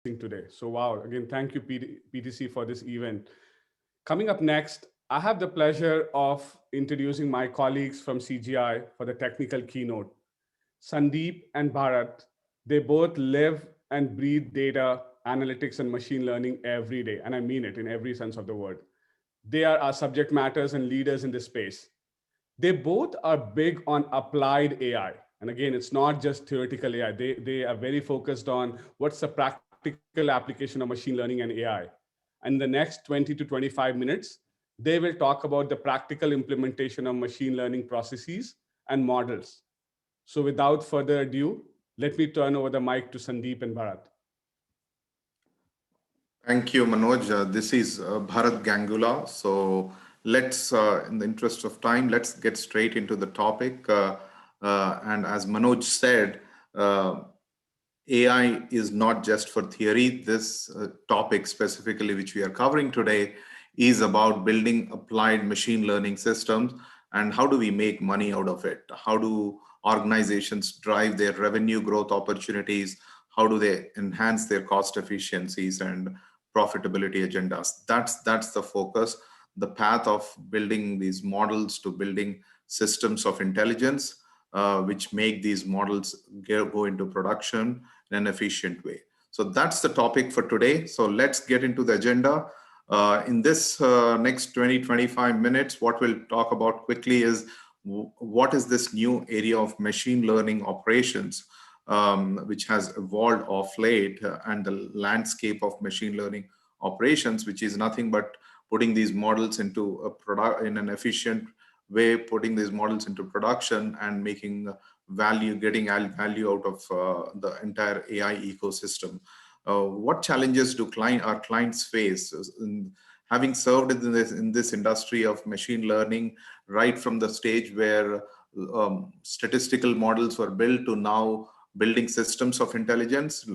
today. So wow, again, thank you PTC for this event. Coming up next, I have the pleasure of introducing my colleagues from CGI for the technical keynote. Sundeep and Bharath, they both live and breathe data, analytics, and machine learning every day. And I mean it in every sense of the word. They are our subject matters and leaders in this space. They both are big on applied AI. And again, it's not just theoretical AI. They are very focused on what's the practical application of machine learning and AI. And in the next 20 to 25 minutes, they will talk about the practical implementation of machine learning processes and models. So without further ado, let me turn over the mic to Sandeep and Bharat. Thank you, Manoj. This is Bharath Gangula. So let's, in the interest of time, let's get straight into the topic. And as Manoj said, AI is not just for theory. This topic specifically, which we are covering today, is about building applied machine learning systems and how do we make money out of it? How do organizations drive their revenue growth opportunities? How do they enhance their cost efficiencies and profitability agendas? That's the focus. The path of building these models to building systems of intelligence, which make these models go into production in an efficient way. So that's the topic for today. So let's get into the agenda. In this next 20-25 minutes, what we'll talk about quickly is what is this new area of machine learning operations, which has evolved of late, and the landscape of machine learning operations, which is nothing but putting these models into a product in an efficient way, putting these models into production and making value, getting value out of the entire AI ecosystem. What challenges do our clients face? Having served in this industry of machine learning, right from the stage where statistical models were built to now building systems of intelligence,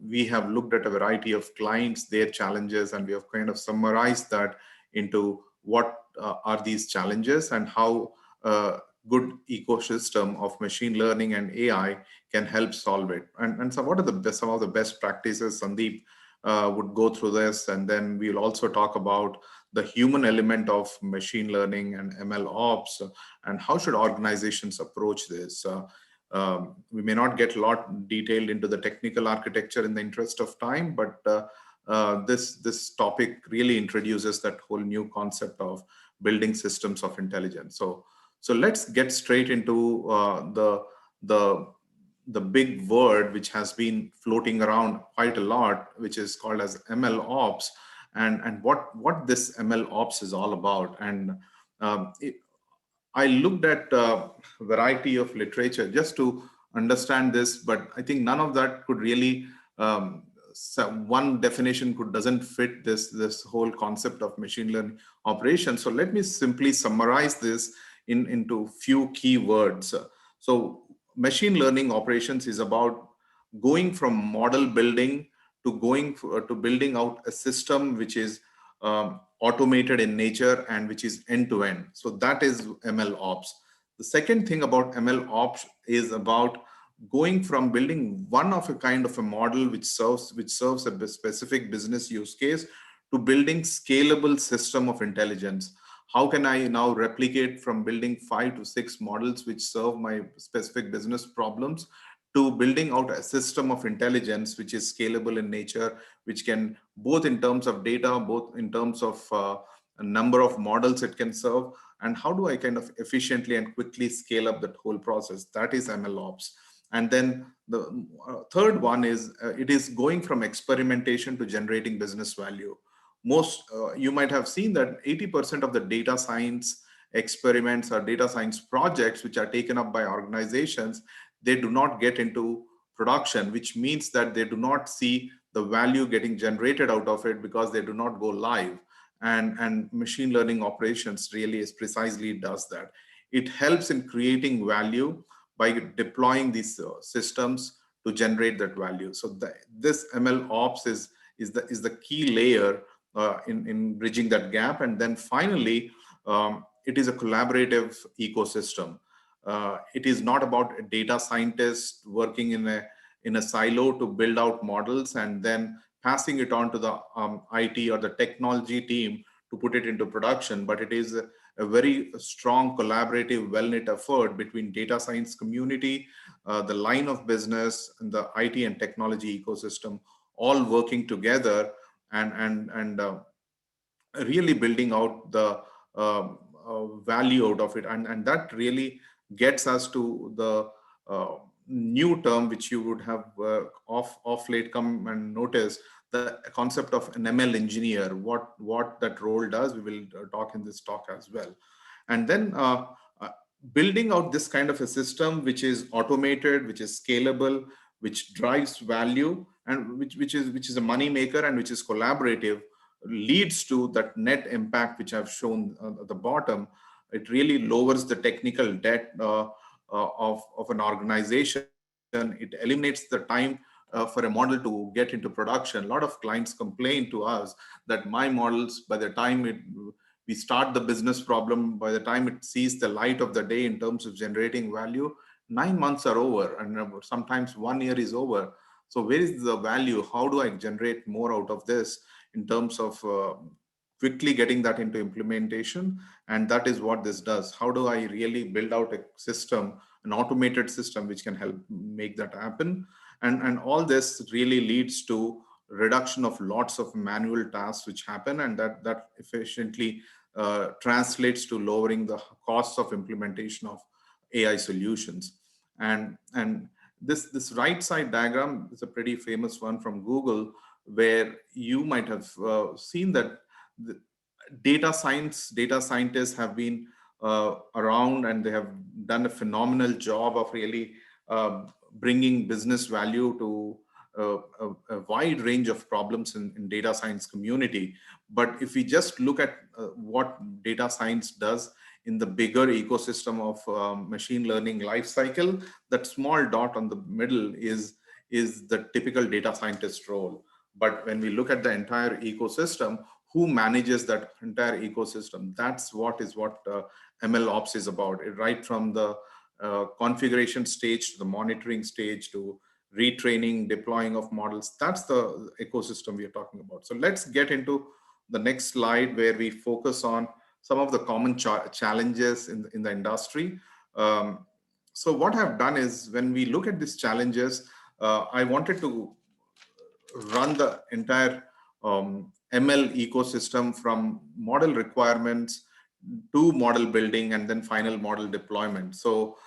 we have looked at a variety of clients, their challenges, and we have kind of summarized that into what are these challenges and how good ecosystem of machine learning and AI can help solve it. And so what are some of the best practices? Sandeep would go through this, and then we'll also talk about the human element of machine learning and ML ops, and how should organizations approach this. We may not get a lot detailed into the technical architecture in the interest of time, but this topic really introduces that whole new concept of building systems of intelligence. So let's get straight into the big word which has been floating around quite a lot, which is called as ML ops, and what this ML ops is all about. And I looked at a variety of literature just to understand this, but I think none of that could really, one definition doesn't fit this whole concept of machine learning operations. So let me simply summarize this into few key words. So machine learning operations is about going from model building to to building out a system which is automated in nature and which is end-to-end. So that is ML ops. The second thing about ML ops is about going from building one of a kind of a model which serves a specific business use case to building scalable system of intelligence. How can I now replicate from building 5 to 6 models which serve my specific business problems to building out a system of intelligence which is scalable in nature, which can, both in terms of data, both in terms of a number of models it can serve, and how do I kind of efficiently and quickly scale up that whole process? That is ML ops. And then the third one is it is going from experimentation to generating business value. You might have seen that 80% of the data science experiments or data science projects which are taken up by organizations, they do not get into production, which means that they do not see the value getting generated out of it because they do not go live. And machine learning operations really is precisely does that. It helps in creating value by deploying these systems to generate that value. So this ML ops is the key layer in bridging that gap. And then finally, it is a collaborative ecosystem. It is not about a data scientist working in in a silo to build out models and then passing it on to the IT or the technology team to put it into production. But it is a very strong collaborative, well-knit effort between data science community, the line of business, and the IT and technology ecosystem, all working together and really building out the value out of it. And that really gets us to the new term which you would have off late come and notice, the concept of an ML engineer, what that role does. We will talk in this talk as well. And then uh, building out this kind of a system which is automated, which is scalable, which drives value, and which is a money maker and which is collaborative, leads to that net impact which I've shown at the bottom. It really lowers the technical debt of an organization. It eliminates the time for a model to get into production. A lot of clients complain to us that my models, by the time we start the business problem, by the time it sees the light of the day in terms of generating value, 9 months are over, and sometimes 1 year is over. So where is the value? How do I generate more out of this in terms of quickly getting that into implementation? And that is what this does. How do I really build out a system, an automated system which can help make that happen? And all this really leads to reduction of lots of manual tasks which happen, and that efficiently translates to lowering the costs of implementation of AI solutions. And this right side diagram is a pretty famous one from Google, where you might have seen that the data scientists have been around, and they have done a phenomenal job of really bringing business value to a wide range of problems in data science community. But if we just look at what data science does in the bigger ecosystem of machine learning lifecycle, that small dot on the middle is the typical data scientist role. But when we look at the entire ecosystem, who manages that entire ecosystem? That's what ML Ops is about. Right from the configuration stage to the monitoring stage to retraining, deploying of models. That's the ecosystem we are talking about. So let's get into the next slide, where we focus on some of the common challenges in the industry. So what I've done is, when we look at these challenges, I wanted to run the entire ML ecosystem from model requirements to model building and then final model deployment. So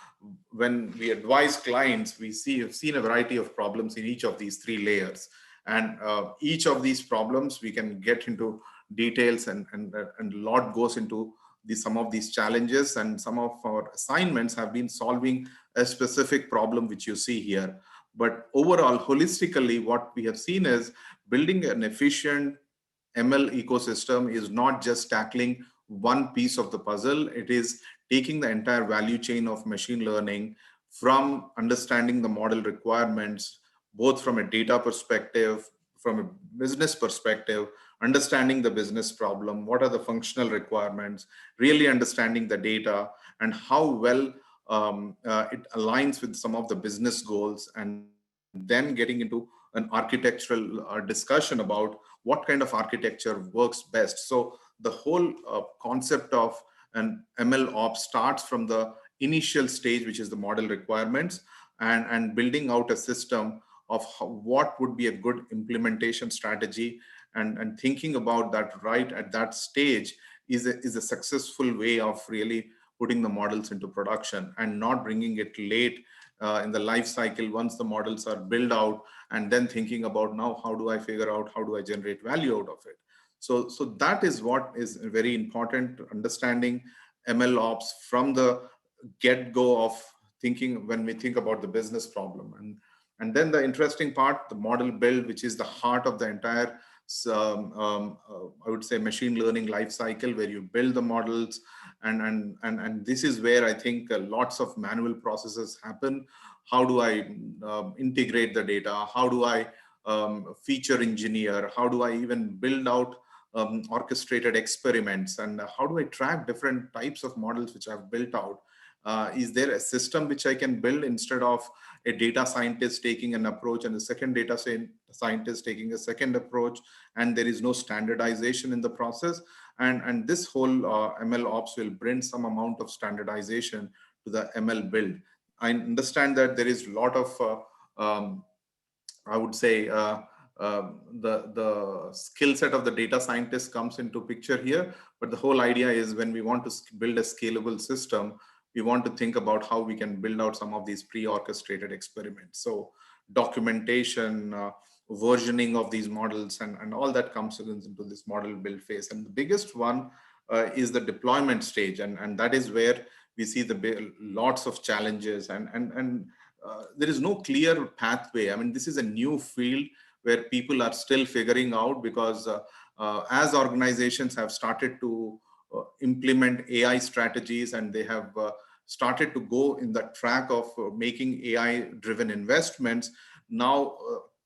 when we advise clients, we have seen a variety of problems in each of these three layers. And each of these problems, we can get into details, and a lot goes into some of these challenges. And some of our assignments have been solving a specific problem which you see here. But overall, holistically, what we have seen is building an efficient ML ecosystem is not just tackling one piece of the puzzle. It is taking the entire value chain of machine learning, from understanding the model requirements, both from a data perspective, from a business perspective, understanding the business problem, what are the functional requirements, really understanding the data and how well it aligns with some of the business goals, and then getting into an architectural discussion about what kind of architecture works best. So the whole concept of an ML ops starts from the initial stage, which is the model requirements, and building out a system of what would be a good implementation strategy, and thinking about that right at that stage is a successful way of really putting the models into production, and not bringing it late in the life cycle once the models are built out, and then thinking about, now how do I figure out, how do I generate value out of it? So that is what is very important, understanding ML ops from the get-go of thinking, when we think about the business problem. And then the interesting part, the model build, which is the heart of the entire I would say machine learning life cycle, where you build the models, and this is where I think lots of manual processes happen. How do I integrate the data? How do I feature engineer? How do I even build out orchestrated experiments? And how do I track different types of models which I've built out? Is there a system which I can build instead of a data scientist taking an approach and a second scientist taking a second approach, and there is no standardization in the process? And this whole ML ops will bring some amount of standardization to the ML build. I understand that there is a lot of I would say the skill set of the data scientist comes into picture here. But the whole idea is, when we want to build a scalable system, we want to think about how we can build out some of these pre-orchestrated experiments. So documentation, versioning of these models, and all that comes into this model build phase. And the biggest one is the deployment stage, and that is where we see lots of challenges, and there is no clear pathway. I mean, this is a new field where people are still figuring out, because as organizations have started to implement AI strategies, and they have started to go in the track of making AI driven investments, now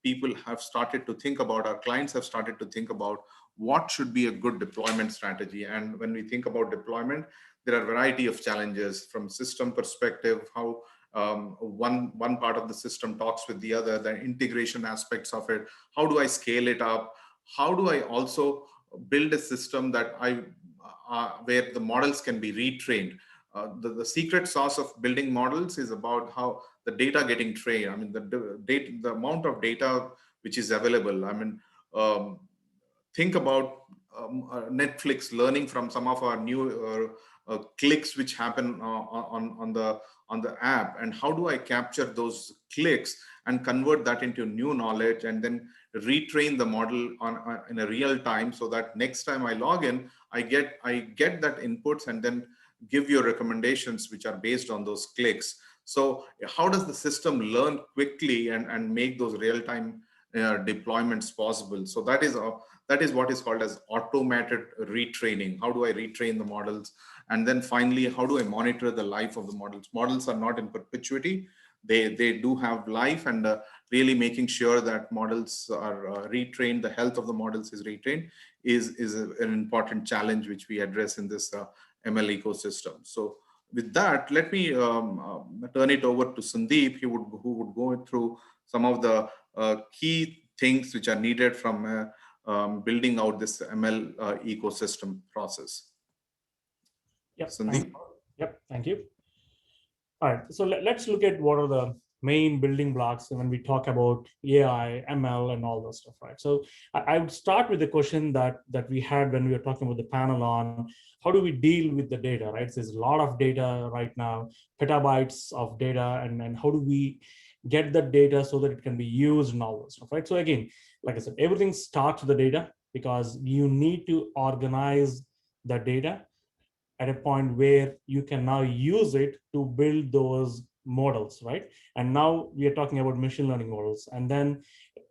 people have started to think about, our clients have started to think about, what should be a good deployment strategy. And when we think about deployment, there are a variety of challenges from system perspective, how one part of the system talks with the other, the integration aspects of it. How do I scale it up? How do I also build a system that where the models can be retrained? The secret sauce of building models is about how the data getting trained. I mean, the amount of data which is available. I mean, think about Netflix learning from some of our new clicks which happen on the app, and how do I capture those clicks and convert that into new knowledge, and then retrain the model in a real time, so that next time I log in, I get that inputs, and then give you recommendations which are based on those clicks. So how does the system learn quickly and make those real-time deployments possible? So that is what is called as automated retraining. How do I retrain the models? And then finally, how do I monitor the life of the models? Models are not in perpetuity. They do have life, and really making sure that models are retrained, the health of the models is retained, is an important challenge which we address in this ML ecosystem. So with that, let me turn it over to Sundeep, who would go through some of the key things which are needed from building out this ML ecosystem process. Yep. Sundeep? Yep. Thank you. All right. So let's look at what are the main building blocks when we talk about AI, ML, and all those stuff, right? So I would start with the question that we had when we were talking about the panel on how do we deal with the data, right? So there's a lot of data right now, petabytes of data, and how do we get that data so that it can be used and all those stuff, right? So again, like I said, everything starts with the data, because you need to organize the data at a point where you can now use it to build those models, right? And now we are talking about machine learning models, and then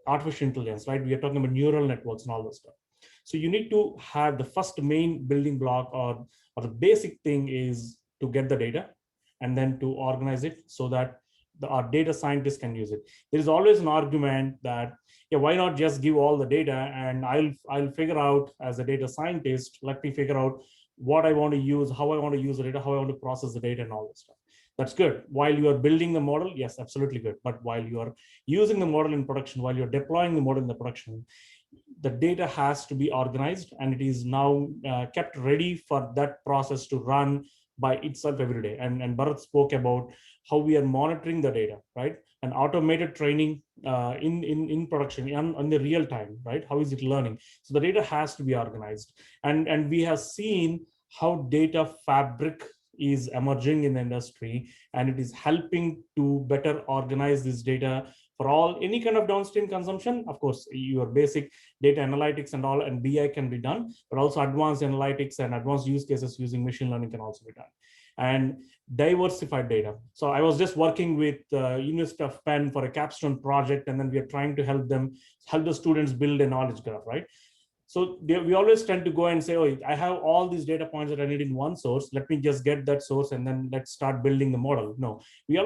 artificial intelligence, right? We are talking about neural networks and all this stuff. So you need to have the first main building block, or the basic thing is to get the data and then to organize it so that our data scientists can use it. There is always an argument that, yeah, why not just give all the data and I'll figure out as a data scientist, let me figure out what I want to use, how I want to use the data, how I want to process the data and all this stuff. That's good. While you are building the model, yes, absolutely good. But while you are using the model in production, while you're deploying the model in the production, the data has to be organized, and it is now kept ready for that process to run by itself every day. And Bharath spoke about how we are monitoring the data, right? And automated training in production on the real time, right? How is it learning? So the data has to be organized. And we have seen how data fabric is emerging in the industry, and it is helping to better organize this data for any kind of downstream consumption. Of course, your basic data analytics and all, and BI can be done, but also advanced analytics and advanced use cases using machine learning can also be done. And diversified data. So I was just working with University of Penn for a capstone project, and then we are trying to help the students build a knowledge graph, right? So we always tend to go and say, oh, I have all these data points that I need in one source. Let me just get that source and then let's start building the model. No, you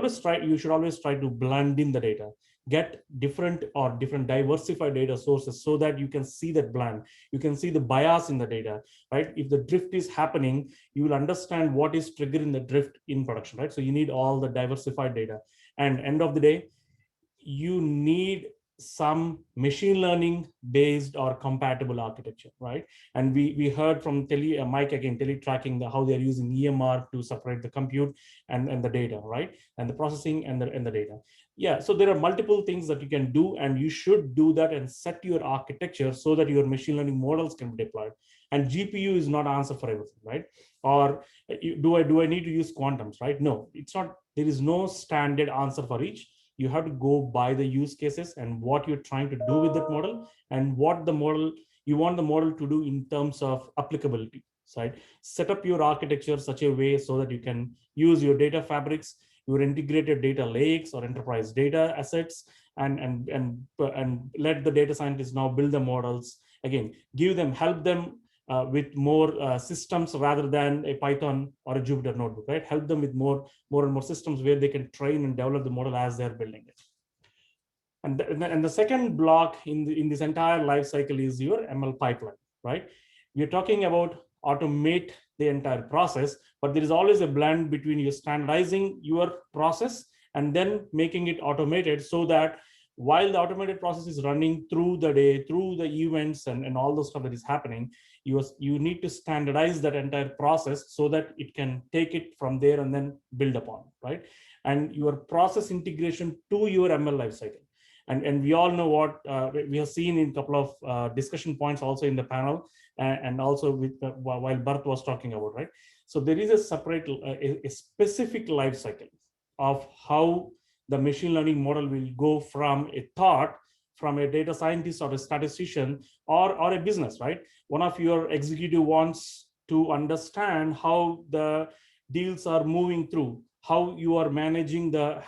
should always try to blend in the data. get different diversified data sources so that you can see that blend, you can see the bias in the data, right? If the drift is happening, you will understand what is triggering the drift in production, right? So you need all the diversified data. And end of the day, you need some machine learning based or compatible architecture, right? And we heard from Mike again, teletracking, how they're using EMR to separate the compute and the data, right? And the processing and the data. Yeah, so there are multiple things that you can do, and you should do that and set your architecture so that your machine learning models can be deployed. And GPU is not answer for everything, right? Or do I need to use quantums, right? No, it's not. There is no standard answer for each. You have to go by the use cases and what you're trying to do with that model, and what the model you want the model to do in terms of applicability, right? Set up your architecture such a way so that you can use your data fabrics, your integrated data lakes or enterprise data assets, and let the data scientists now build the models. Again, help them with more systems rather than a Python or a Jupyter notebook, right? Help them with more and more systems where they can train and develop the model as they're building it. And the second block in this entire life cycle is your ML pipeline, right? We're talking about automate the entire process, but there is always a blend between you standardizing your process and then making it automated, so that while the automated process is running through the day, through the events and all the stuff that is happening, you need to standardize that entire process so that it can take it from there and then build upon, right? And your process integration to your ML lifecycle. And we all know what we have seen in a couple of discussion points also in the panel, and also with while Bharath was talking about, right? So there is a separate, a specific life cycle of how the machine learning model will go from a thought, from a data scientist or a statistician or a business, right? One of your executive wants to understand how the deals are moving through, how you are managing the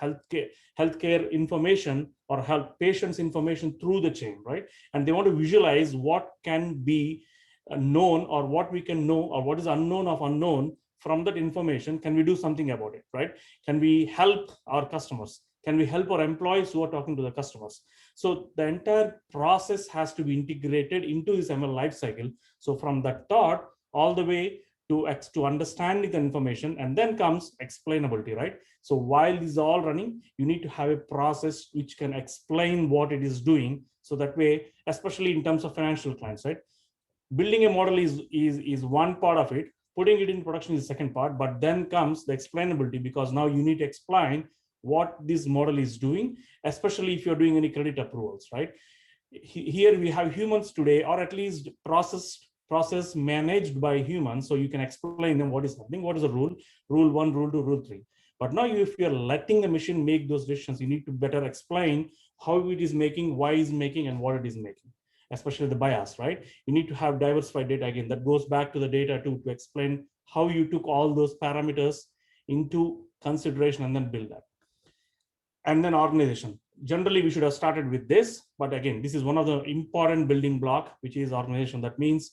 healthcare information or health patients information through the chain, right? And they want to visualize what can be known, or what we can know, or what is unknown of unknown. From that information, can we do something about it, right? Can we help our customers? Can we help our employees who are talking to the customers? So the entire process has to be integrated into this ML lifecycle. So from that thought all the way to understanding the information, and then comes explainability, right? So while this is all running, you need to have a process which can explain what it is doing. So that way, especially in terms of financial clients, right? Building a model is one part of it. Putting it in production is the second part, but then comes the explainability, because now you need to explain what this model is doing, especially if you're doing any credit approvals, right? Here we have humans today, or at least process managed by humans, so you can explain them what is happening, what is the rule 1, rule 2, rule 3. But now if you're letting the machine make those decisions, you need to better explain how it is making, why it's making, and what it is making, especially the bias, right? You need to have diversified data. Again, that goes back to the data to explain how you took all those parameters into consideration and then build that. And then organization. Generally, we should have started with this, but again, this is one of the important building block, which is organization. That means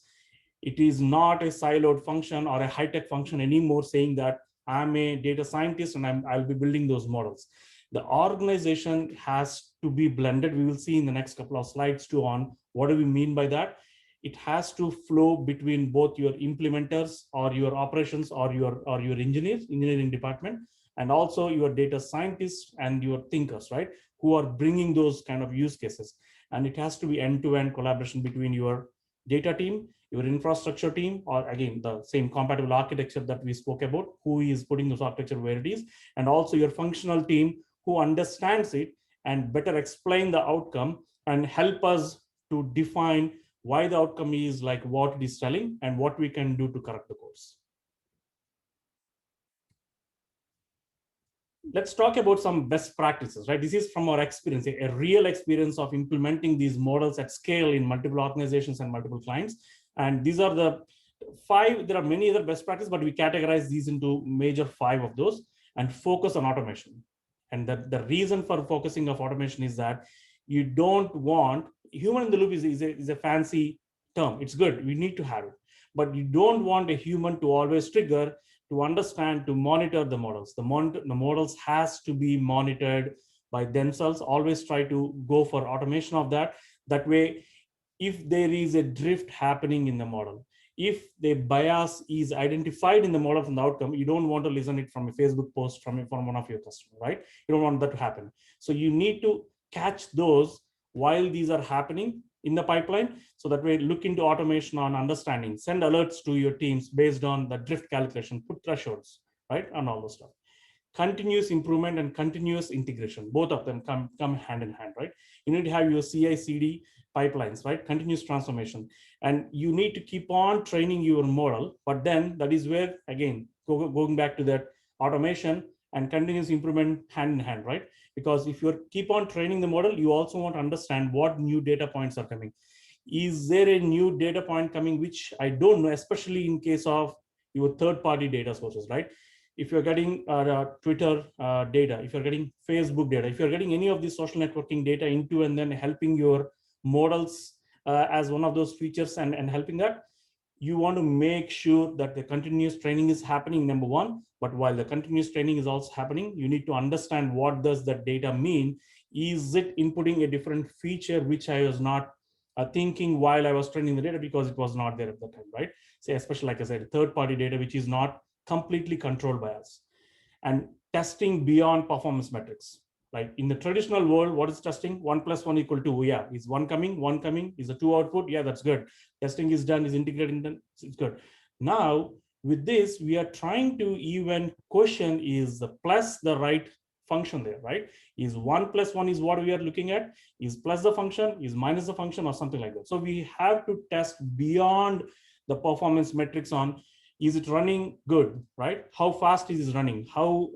it is not a siloed function or a high-tech function anymore, saying that I'm a data scientist and I'll be building those models. The organization has to be blended. We will see in the next couple of slides too on what do we mean by that. It has to flow between both your implementers or your operations or your engineering department, and also your data scientists and your thinkers, right? Who are bringing those kind of use cases. And it has to be end-to-end collaboration between your data team, your infrastructure team, or again, the same compatible architecture that we spoke about, who is putting those architecture where it is, and also your functional team who understands it and better explain the outcome and help us to define why the outcome is like what it is telling and what we can do to correct the course. Let's talk about some best practices, right? This is from our experience, a real experience of implementing these models at scale in multiple organizations and multiple clients. And these are the 5, there are many other best practices, but we categorize these into major 5 of those, and focus on automation. And the reason for focusing of automation is that you don't want, human in the loop is a fancy term. It's good, we need to have it, but you don't want a human to always trigger to understand, to monitor the models. The models has to be monitored by themselves. Always try to go for automation of that. That way, if there is a drift happening in the model, if the bias is identified in the model from the outcome, you don't want to listen it from a Facebook post from one of your customers, right? You don't want that to happen. So you need to catch those while these are happening in the pipeline. So that way, look into automation on understanding, send alerts to your teams based on the drift calculation, put thresholds, right? And all those stuff. Continuous improvement and continuous integration, both of them come hand in hand, right? You need to have your CI/CD pipelines, right? Continuous transformation. And you need to keep on training your model. But then that is where, again, going back to that automation and continuous improvement hand in hand, right? Because if you keep on training the model, you also want to understand what new data points are coming. Is there a new data point coming, which I don't know, especially in case of your third-party data sources, right? If you're getting Twitter data, if you're getting Facebook data, if you're getting any of these social networking data into and then helping your models as one of those features and helping that, you want to make sure that the continuous training is happening, number one. But while the continuous training is also happening, you need to understand what does that data mean. Is it inputting a different feature which I was not thinking while I was training the data because it was not there at the time, right? Say, especially like I said, third-party data which is not completely controlled by us. And testing beyond performance metrics. Like in the traditional world, what is testing? 1 + 1 = 2. Yeah, is one coming, is a 2 output? Yeah, that's good. Testing is done, is integrated, it's good. Now, with this, we are trying to even question, is the plus the right function there, right? Is 1 + 1 is what we are looking at? Is plus the function, is minus the function, or something like that? So we have to test beyond the performance metrics on, is it running good, right? How fast is it running? How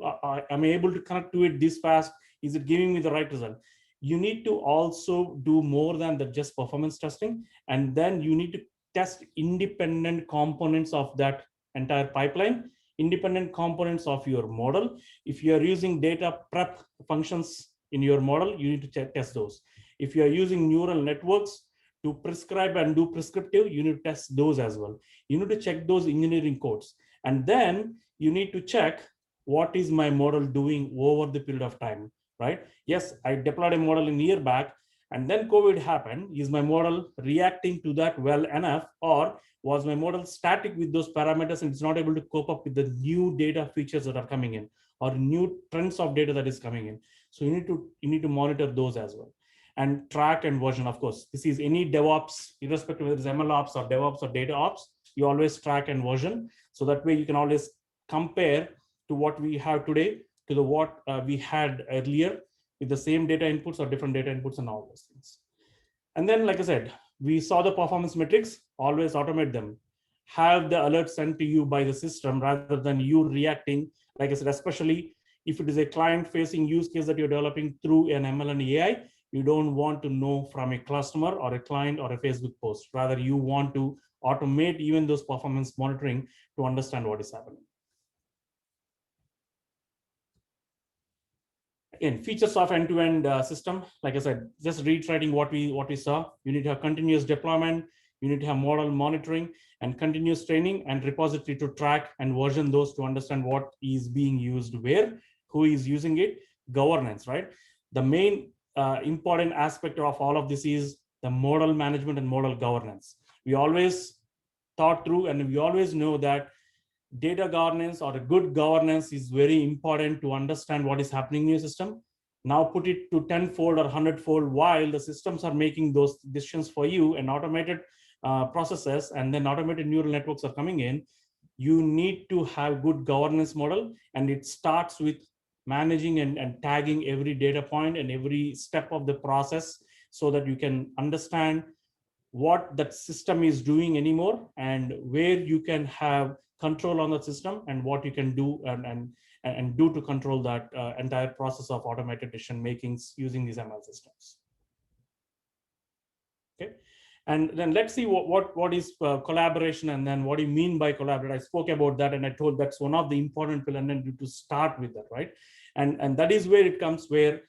am I able to connect to it this fast? Is it giving me the right result? You need to also do more than the just performance testing. And then you need to test independent components of that entire pipeline, independent components of your model. If you are using data prep functions in your model, you need to test those. If you are using neural networks to prescribe and do prescriptive, you need to test those as well. You need to check those engineering codes. And then you need to check, what is my model doing over the period of time, right? Yes, I deployed a model in a year back, and then COVID happened. Is my model reacting to that well enough, or was my model static with those parameters and it's not able to cope up with the new data features that are coming in, or new trends of data that is coming in? So you need to monitor those as well. And track and version, of course. This is any DevOps, irrespective of whether it's ML ops or DevOps or data ops, you always track and version. So that way you can always compare to what we have today to the what we had earlier with the same data inputs or different data inputs and all those things. And then, like I said, we saw the performance metrics, always automate them. Have the alert sent to you by the system rather than you reacting. Like I said, especially if it is a client-facing use case that you're developing through an ML and AI, you don't want to know from a customer or a client or a Facebook post. Rather, you want to automate even those performance monitoring to understand what is happening. Again, features of end-to-end system. Like I said, just reiterating what we saw. You need to have continuous deployment. You need to have model monitoring and continuous training and repository to track and version those to understand what is being used where, who is using it. Governance, right? The main important aspect of all of this is the model management and model governance. We always thought through, and we always know that data governance or a good governance is very important to understand what is happening in your system. Now put it to 10-fold or 100-fold while the systems are making those decisions for you, and automated processes and then automated neural networks are coming in. You need to have good governance model, and it starts with managing and tagging every data point and every step of the process so that you can understand what that system is doing anymore and where you can have control on the system and what you can do and do to control that entire process of automated decision makings using these ML systems. Okay. And then let's see what is collaboration, and then what do you mean by collaborate. I spoke about that, and I told that's one of the important pillars, and you to start with that, right? And that is where it comes, where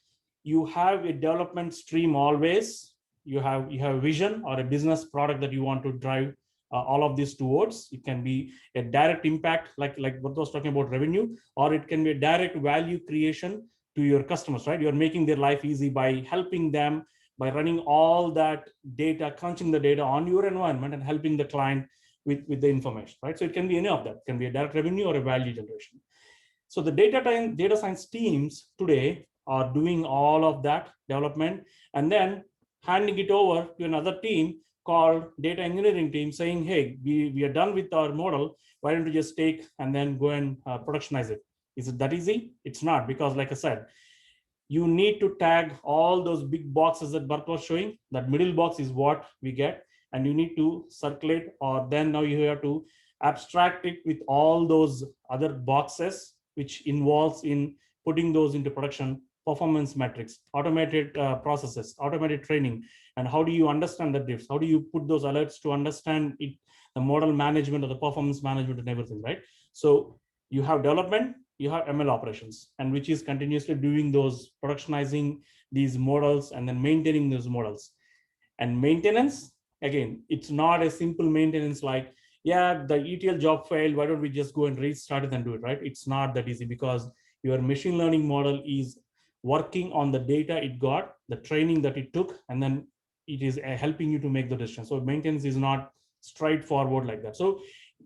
you have a development stream always. You have a vision or a business product that you want to drive all of this towards. It can be a direct impact, like what I was talking about revenue, or it can be a direct value creation to your customers, right? You're making their life easy by helping them, by running all that data, crunching the data on your environment and helping the client with the information, right? So it can be any of that. It can be a direct revenue or a value generation. So the data science teams today are doing all of that development and then handing it over to another team called data engineering team saying, hey, we are done with our model. Why don't you just take and then go and productionize it? Is it that easy? It's not, because like I said, you need to tag all those big boxes that Bharath was showing. That middle box is what we get, and you need to circulate, or then now you have to abstract it with all those other boxes, which involves in putting those into production, performance metrics, automated processes, automated training, and how do you understand the diffs? How do you put those alerts to understand it, the model management or the performance management and everything, right? So you have development, you have ML operations, and which is continuously doing those productionizing these models and then maintaining those models. And maintenance, again, it's not a simple maintenance like, yeah, the ETL job failed, why don't we just go and restart it and do it, right? It's not that easy, because your machine learning model is working on the data it got, the training that it took, and then it is helping you to make the decision. So maintenance is not straightforward like that. So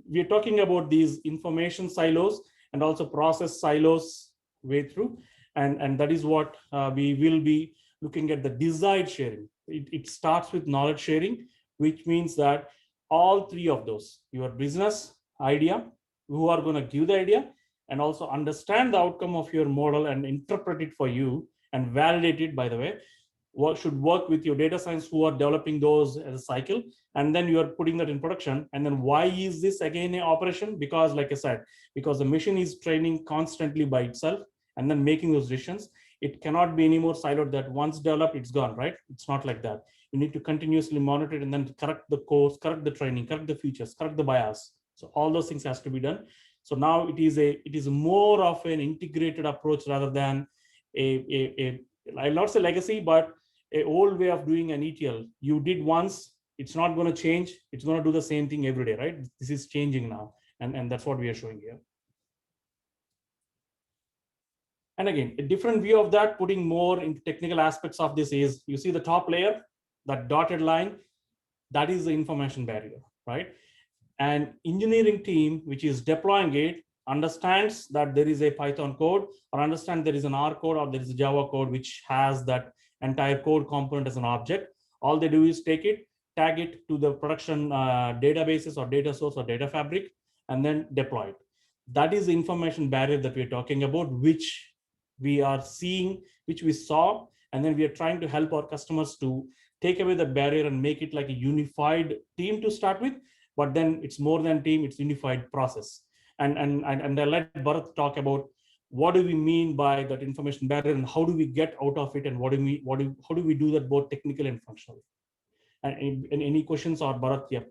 we're talking about these information silos and also process silos way through. And that is what we will be looking at, the desired sharing. It starts with knowledge sharing, which means that all three of those, your business idea, who are going to give the idea, and also understand the outcome of your model and interpret it for you and validate it, by the way, what should work with your data science who are developing those as a cycle, and then you are putting that in production. And then why is this again an operation? Because like I said, because the machine is training constantly by itself and then making those decisions. It cannot be any more siloed that once developed, it's gone, right? It's not like that. You need to continuously monitor it and then correct the course, correct the training, correct the features, correct the bias. So all those things has to be done. So now it is more of an integrated approach rather than I'll not say legacy, but an old way of doing an ETL. You did once, it's not going to change. It's going to do the same thing every day, right? This is changing now. And that's what we are showing here. And again, a different view of that, putting more into technical aspects of this is, you see the top layer, that dotted line, that is the information barrier, right? And engineering team, which is deploying it, understands that there is a Python code, or understand there is an R code, or there is a Java code, which has that entire code component as an object. All they do is take it, tag it to the production databases or data source or data fabric, and then deploy it. That is the information barrier that we're talking about, which we are seeing, which we saw, and then we are trying to help our customers to take away the barrier and make it like a unified team to start with. But then it's more than team, it's unified process. And I let Bharath talk about what do we mean by that information barrier and how do we get out of it, and how do we do that both technically and functionally. And any questions, or Bharath, yeah,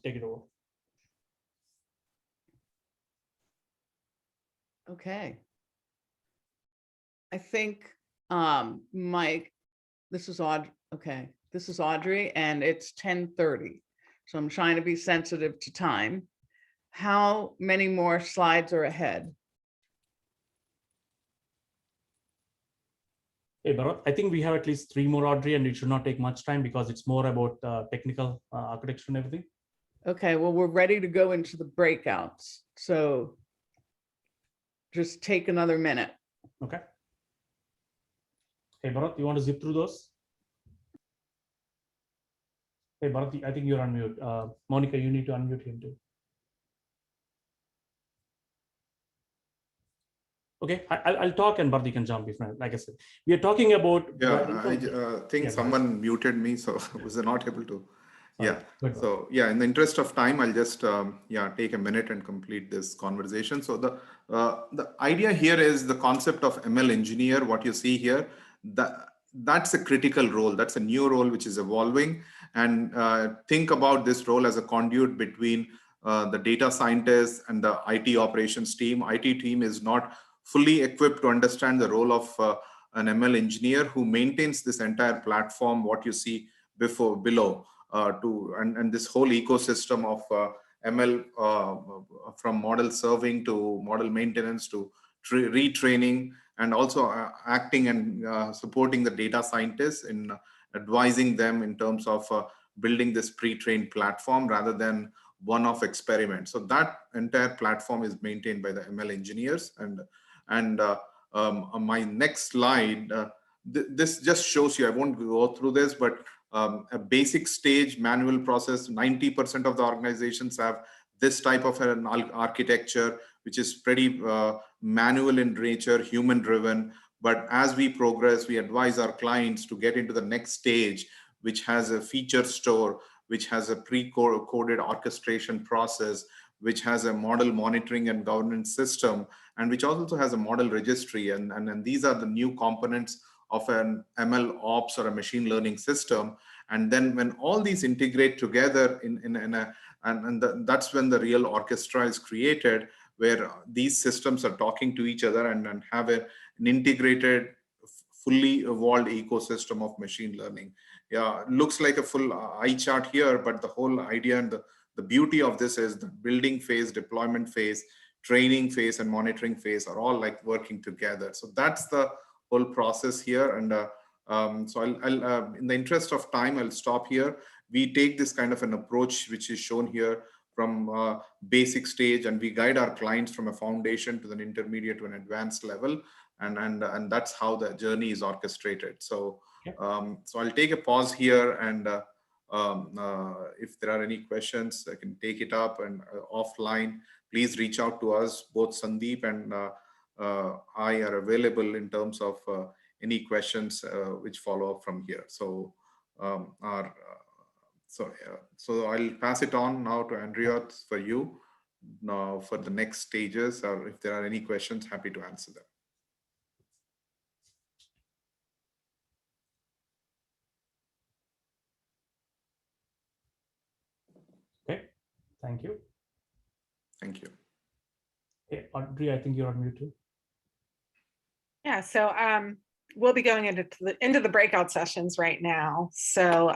take it over. Okay. I think, Mike, this is Audrey. Okay, this is Audrey, and it's 10:30. So I'm trying to be sensitive to time. How many more slides are ahead? Hey, Bharath, I think we have at least 3 more, Audrey, and it should not take much time because it's more about technical architecture and everything. Okay, well, we're ready to go into the breakouts. So just take another minute. Okay. Hey, Bharath, you want to zip through those? Hey, Bharath, I think you're on mute. Monica, you need to unmute him too. Okay, I'll talk and Bharath, you can jump if not. Like I said, we are talking about. Yeah, I think someone muted me, so I was not able to. Yeah. So yeah, in the interest of time, I'll just take a minute and complete this conversation. So the idea here is the concept of ML engineer. What you see here, that's a critical role. That's a new role which is evolving. And think about this role as a conduit between the data scientists and the IT operations team. IT team is not fully equipped to understand the role of an ML engineer who maintains this entire platform, what you see below. And this whole ecosystem of ML from model serving to model maintenance to retraining and also acting and supporting the data scientists in advising them in terms of building this pre-trained platform rather than one-off experiment. So that entire platform is maintained by the ML engineers. And on my next slide, this just shows you, I won't go through this, but a basic stage manual process, 90% of the organizations have this type of an architecture, which is pretty manual in nature, human driven. But as we progress, we advise our clients to get into the next stage, which has a feature store, which has a pre-coded orchestration process, which has a model monitoring and governance system, and which also has a model registry. And these are the new components of an ML ops or a machine learning system. And then when all these integrate together that's when the real orchestra is created, where these systems are talking to each other and have an integrated, fully evolved ecosystem of machine learning. Yeah, looks like a full eye chart here, but the whole idea and the beauty of this is the building phase, deployment phase, training phase, and monitoring phase are all like working together. So that's the whole process here. And so I'll in the interest of time, I'll stop here. We take this kind of an approach, which is shown here from basic stage, and we guide our clients from a foundation to an intermediate to an advanced level. And that's how the journey is orchestrated. So, so I'll take a pause here, and if there are any questions, I can take it up, and offline, please reach out to us. Both Sundeep and I are available in terms of any questions which follow up from here. So, so I'll pass it on now to Andrea for you now for the next stages, or if there are any questions, happy to answer them. Okay, thank you. Thank you. Okay, Audrey, I think you're on mute too. Yeah, so we'll be going into the breakout sessions right now. So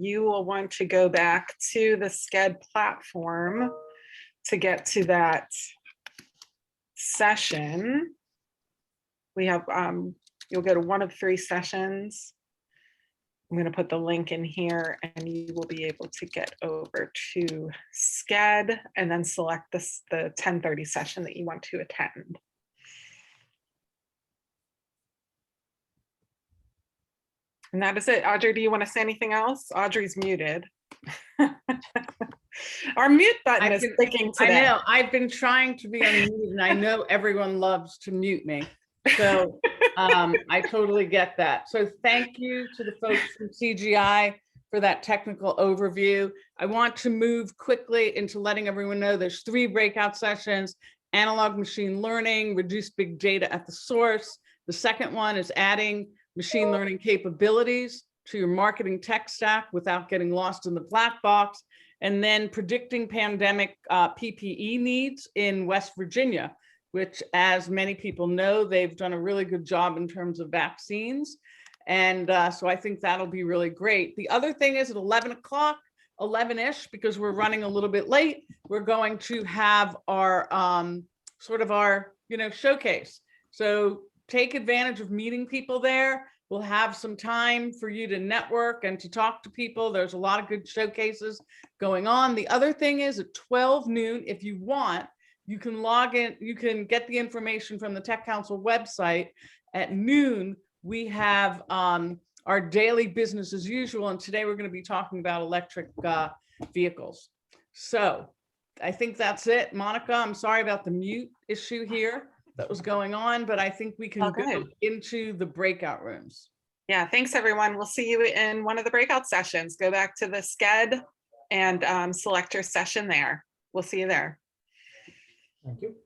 you will want to go back to the SCED platform to get to that session. We have, you'll go to one of 3 sessions. I'm going to put the link in here, and you will be able to get over to SCED and then select the 10:30 session that you want to attend. And that is it. Audrey, do you want to say anything else? Audrey's muted. Our mute button is clicking today. I know. I've been trying to be unmuted, and I know everyone loves to mute me. So I totally get that. So thank you to the folks from CGI for that technical overview. I want to move quickly into letting everyone know there's 3 breakout sessions: analog machine learning, reduce big data at the source. The second one is adding machine learning capabilities to your marketing tech stack without getting lost in the black box. And then predicting pandemic PPE needs in West Virginia, which, as many people know, they've done a really good job in terms of vaccines. And so I think that'll be really great. The other thing is at 11 o'clock, 11-ish, because we're running a little bit late, we're going to have our sort of our, showcase. So take advantage of meeting people there. We'll have some time for you to network and to talk to people. There's a lot of good showcases going on. The other thing is at 12 noon, if you want, you can log in, you can get the information from the Tech Council website. At noon, we have our daily business as usual. And today we're going to be talking about electric vehicles. So I think that's it. Monica, I'm sorry about the mute issue here that was going on, but I think we can go into the breakout rooms. Yeah, thanks everyone. We'll see you in one of the breakout sessions. Go back to the SCED and select your session there. We'll see you there. Thank you.